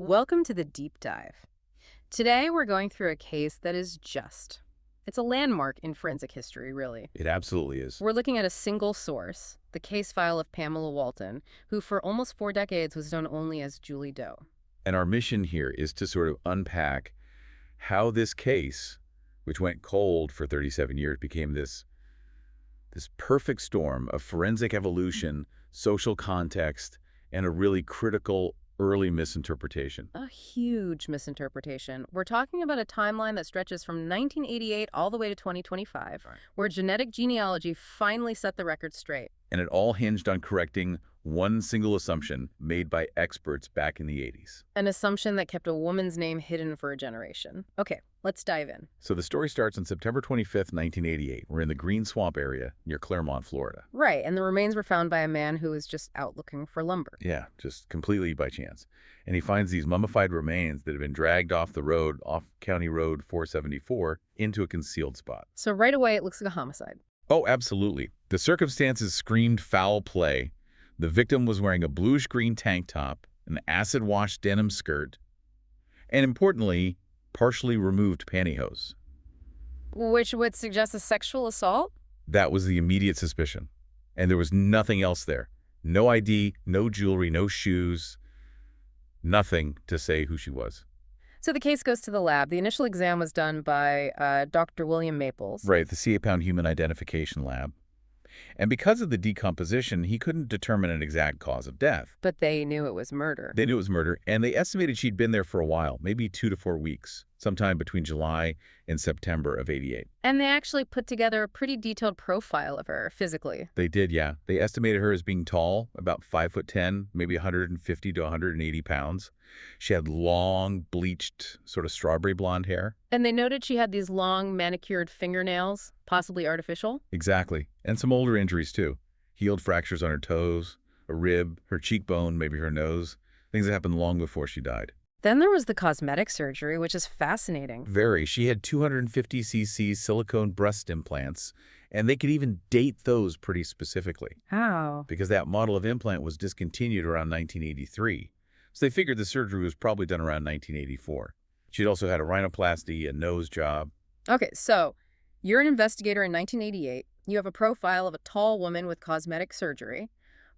Welcome to the deep dive. Today we're going through a case that is it's a landmark in forensic history, really. It absolutely is. We're looking at a single source, the case file of Pamela Walton, who for almost 4 decades was known only as Julie Doe. And our mission here is to sort of unpack how this case, which went cold for 37 years, became this perfect storm of forensic evolution, social context, and a really critical early misinterpretation. A huge misinterpretation. We're talking about a timeline that stretches from 1988 all the way to 2025, Right. where genetic genealogy finally set the record straight. And it all hinged on correcting one single assumption made by experts back in the 80s. An assumption that kept a woman's name hidden for a generation. Okay, let's dive in. So the story starts on September 25th, 1988. We're in the Green Swamp area near Claremont, Florida. Right, and the remains were found by a man who was just out looking for lumber. Yeah, just completely by chance. And he finds these mummified remains that have been dragged off the road, off County Road 474, into a concealed spot. So right away, it looks like a homicide. Oh, absolutely. The circumstances screamed foul play. The victim was wearing a bluish-green tank top, an acid-washed denim skirt, and importantly, partially removed pantyhose. Which would suggest a sexual assault? That was the immediate suspicion. And there was nothing else there. No ID, no jewelry, no shoes, nothing to say who she was. So the case goes to the lab. The initial exam was done by Dr. William Maples. Right, the CA-Pound Human Identification Lab. And because of the decomposition, he couldn't determine an exact cause of death. But they knew it was murder. They knew it was murder, and they estimated she'd been there for a while, maybe 2 to 4 weeks, sometime between July and September of '88. And they actually put together a pretty detailed profile of her physically. They did, yeah. They estimated her as being tall, about 5'10", maybe 150 to 180 pounds. She had long, bleached, sort of strawberry blonde hair. And they noted she had these long, manicured fingernails, possibly artificial. Exactly. And some older injuries, too. Healed fractures on her toes, a rib, her cheekbone, maybe her nose. Things that happened long before she died. Then there was the cosmetic surgery, which is fascinating. Very. She had 250 cc silicone breast implants, and they could even date those pretty specifically. How? Because that model of implant was discontinued around 1983. So they figured the surgery was probably done around 1984. She'd also had a rhinoplasty, a nose job. Okay, so you're an investigator in 1988. You have a profile of a tall woman with cosmetic surgery.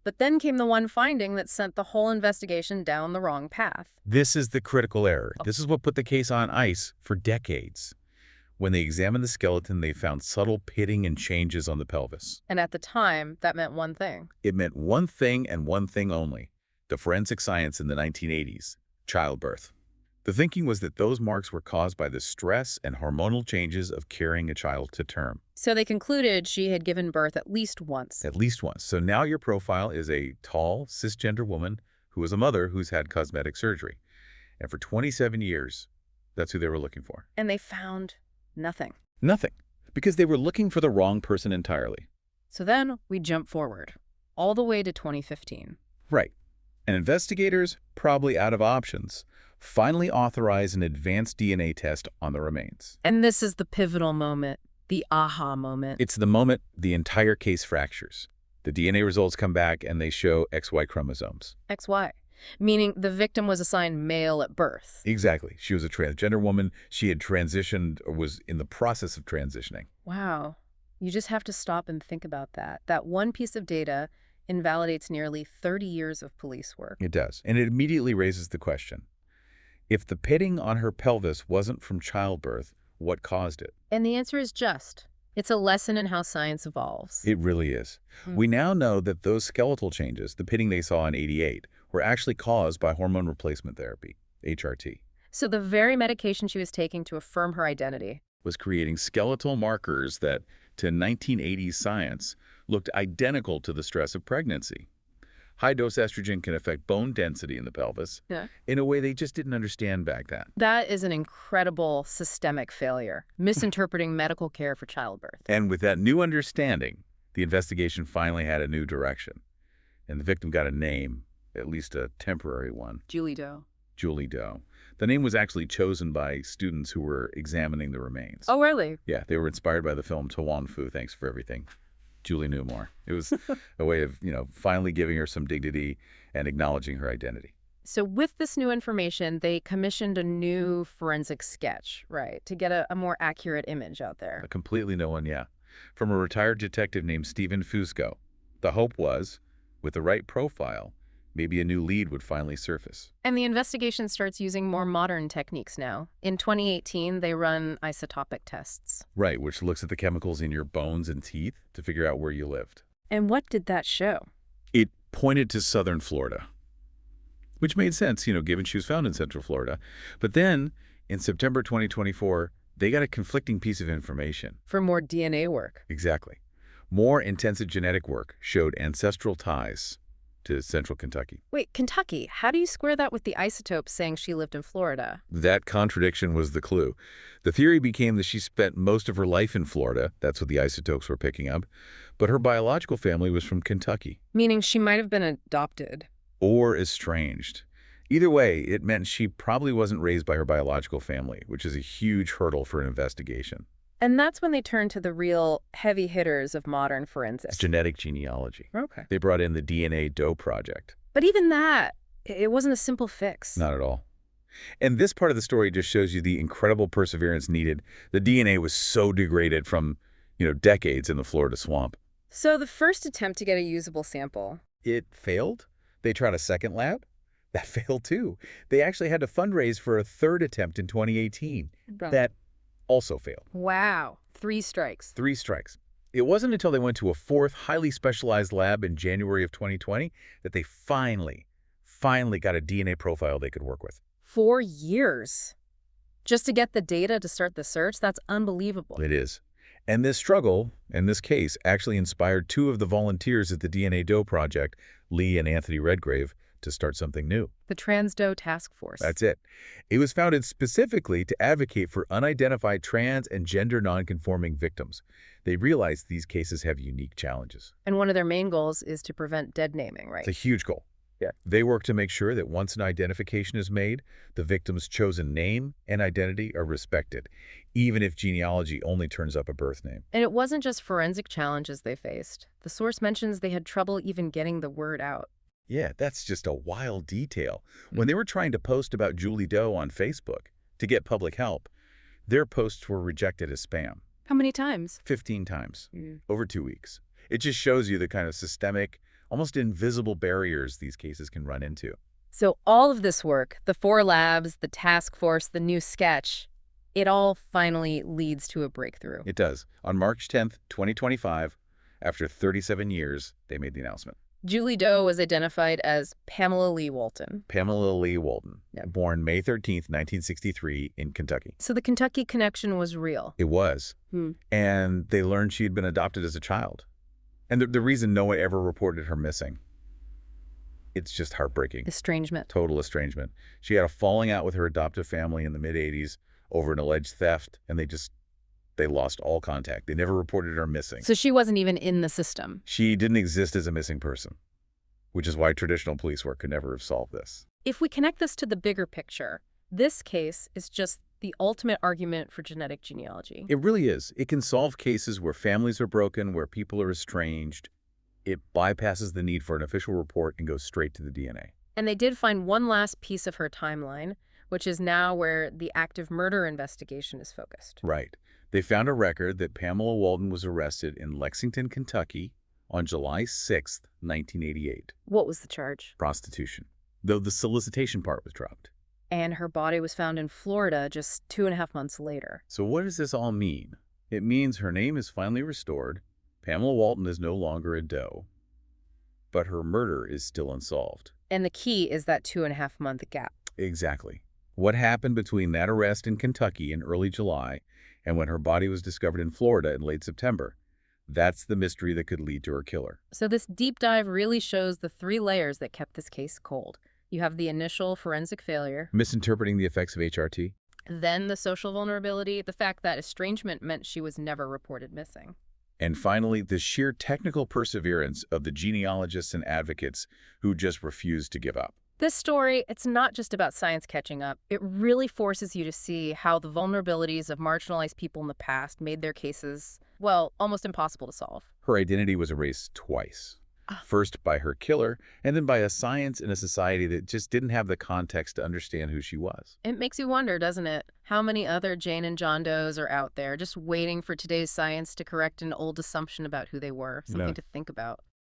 But then came the one finding that sent the whole investigation down the wrong path. This is the critical error. This is what put the case on ice for decades. When they examined the skeleton, they found subtle pitting and changes on the pelvis. And at the time, that meant one thing. It meant one thing and one thing only: the forensic science in the 1980s, childbirth. The thinking was that those marks were caused by the stress and hormonal changes of carrying a child to term. So they concluded she had given birth at least once. At least once. So now your profile is a tall, cisgender woman who is a mother who's had cosmetic surgery. And for 27 years, that's who they were looking for. And they found nothing. Nothing. Because they were looking for the wrong person entirely. So then we jump forward, all the way to 2015. Right. And investigators, probably out of options, finally authorize an advanced DNA test on the remains. And this is the pivotal moment, the aha moment. It's the moment the entire case fractures. The DNA results come back and they show XY chromosomes. XY, meaning the victim was assigned male at birth. Exactly. She was a transgender woman. She had transitioned or was in the process of transitioning. Wow. You just have to stop and think about that. That one piece of data invalidates nearly 30 years of police work. It does. And it immediately raises the question: if the pitting on her pelvis wasn't from childbirth, what caused it? And the answer is it's a lesson in how science evolves. It really is. We now know that those skeletal changes, the pitting they saw in '88, were actually caused by hormone replacement therapy, HRT. So the very medication she was taking to affirm her identity Was creating skeletal markers that, to 1980s science, looked identical to the stress of pregnancy. High-dose estrogen can affect bone density in the pelvis in a way they just didn't understand back then. That is an incredible systemic failure, misinterpreting medical care for childbirth. And with that new understanding, the investigation finally had a new direction. And the victim got a name, at least a temporary one: Julie Doe. Julie Doe. The name was actually chosen by students who were examining the remains. Oh, really? Yeah, they were inspired by the film To Wan Fu, Thanks for Everything. Julie Newmar. It was a way of, finally giving her some dignity and acknowledging her identity. So with this new information, they commissioned a new forensic sketch, right, to get a more accurate image out there. A completely new one, yeah. From a retired detective named Stephen Fusco. The hope was, with the right profile, maybe a new lead would finally surface. And the investigation starts using more modern techniques now. In 2018, they run isotopic tests. Right, which looks at the chemicals in your bones and teeth to figure out where you lived. And what did that show? It pointed to southern Florida, which made sense, given she was found in Central Florida. But then, in September 2024, they got a conflicting piece of information. For more DNA work. Exactly. More intensive genetic work showed ancestral ties to central Kentucky. Wait, Kentucky, how do you square that with the isotopes saying she lived in Florida? That contradiction was the clue. The theory became that she spent most of her life in Florida. That's what the isotopes were picking up. But her biological family was from Kentucky. Meaning she might have been adopted. Or estranged. Either way, it meant she probably wasn't raised by her biological family, which is a huge hurdle for an investigation. And that's when they turned to the real heavy hitters of modern forensics. It's genetic genealogy. Okay. They brought in the DNA Doe Project. But even that, it wasn't a simple fix. Not at all. And this part of the story just shows you the incredible perseverance needed. The DNA was so degraded from, decades in the Florida swamp. So the first attempt to get a usable sample. It failed? They tried a second lab? That failed too. They actually had to fundraise for a third attempt in 2018. That also failed. Wow. 3 strikes. 3 strikes. It wasn't until they went to a fourth highly specialized lab in January of 2020 that they finally got a DNA profile they could work with. 4 years. Just to get the data to start the search? That's unbelievable. It is. And this struggle, and this case, actually inspired 2 of the volunteers at the DNA Doe Project, Lee and Anthony Redgrave, to start something new. The Trans Doe Task Force. That's it. It was founded specifically to advocate for unidentified trans and gender nonconforming victims. They realized these cases have unique challenges. And one of their main goals is to prevent dead naming, right? It's a huge goal. Yeah. They work to make sure that once an identification is made, the victim's chosen name and identity are respected, even if genealogy only turns up a birth name. And it wasn't just forensic challenges they faced. The source mentions they had trouble even getting the word out. Yeah, that's just a wild detail. When they were trying to post about Julie Doe on Facebook to get public help, their posts were rejected as spam. How many times? 15 times, over 2 weeks. It just shows you the kind of systemic, almost invisible barriers these cases can run into. So all of this work, the 4 labs, the task force, the new sketch, it all finally leads to a breakthrough. It does. On March 10th, 2025, after 37 years, they made the announcement. Julie Doe was identified as Pamela Leigh Walton. Pamela Leigh Walton, born May 13th, 1963 in Kentucky. So the Kentucky connection was real. It was. And they learned she had been adopted as a child. And the reason no one ever reported her missing, it's just heartbreaking. Estrangement. Total estrangement. She had a falling out with her adoptive family in the mid-'80s over an alleged theft, and they lost all contact. They never reported her missing. So she wasn't even in the system. She didn't exist as a missing person, which is why traditional police work could never have solved this. If we connect this to the bigger picture, this case is just the ultimate argument for genetic genealogy. It really is. It can solve cases where families are broken, where people are estranged. It bypasses the need for an official report and goes straight to the DNA. And they did find one last piece of her timeline, which is now where the active murder investigation is focused. Right. They found a record that Pamela Walton was arrested in Lexington, Kentucky on July 6th, 1988. What was the charge? Prostitution, though the solicitation part was dropped. And her body was found in Florida just 2.5 months later. So what does this all mean? It means her name is finally restored, Pamela Walton is no longer a Doe, but her murder is still unsolved. And the key is that 2.5-month gap. Exactly. What happened between that arrest in Kentucky in early July and when her body was discovered in Florida in late September? That's the mystery that could lead to her killer. So this deep dive really shows the 3 layers that kept this case cold. You have the initial forensic failure. Misinterpreting the effects of HRT. Then the social vulnerability, the fact that estrangement meant she was never reported missing. And finally, the sheer technical perseverance of the genealogists and advocates who just refused to give up. This story, it's not just about science catching up. It really forces you to see how the vulnerabilities of marginalized people in the past made their cases, well, almost impossible to solve. Her identity was erased twice. Ah, first by her killer, and then by a science in a society that just didn't have the context to understand who she was. it makes you wonder, doesn't it? How many other Jane and John Does are out there just waiting for today's science to correct an old assumption about who they were? You know, Something to think about.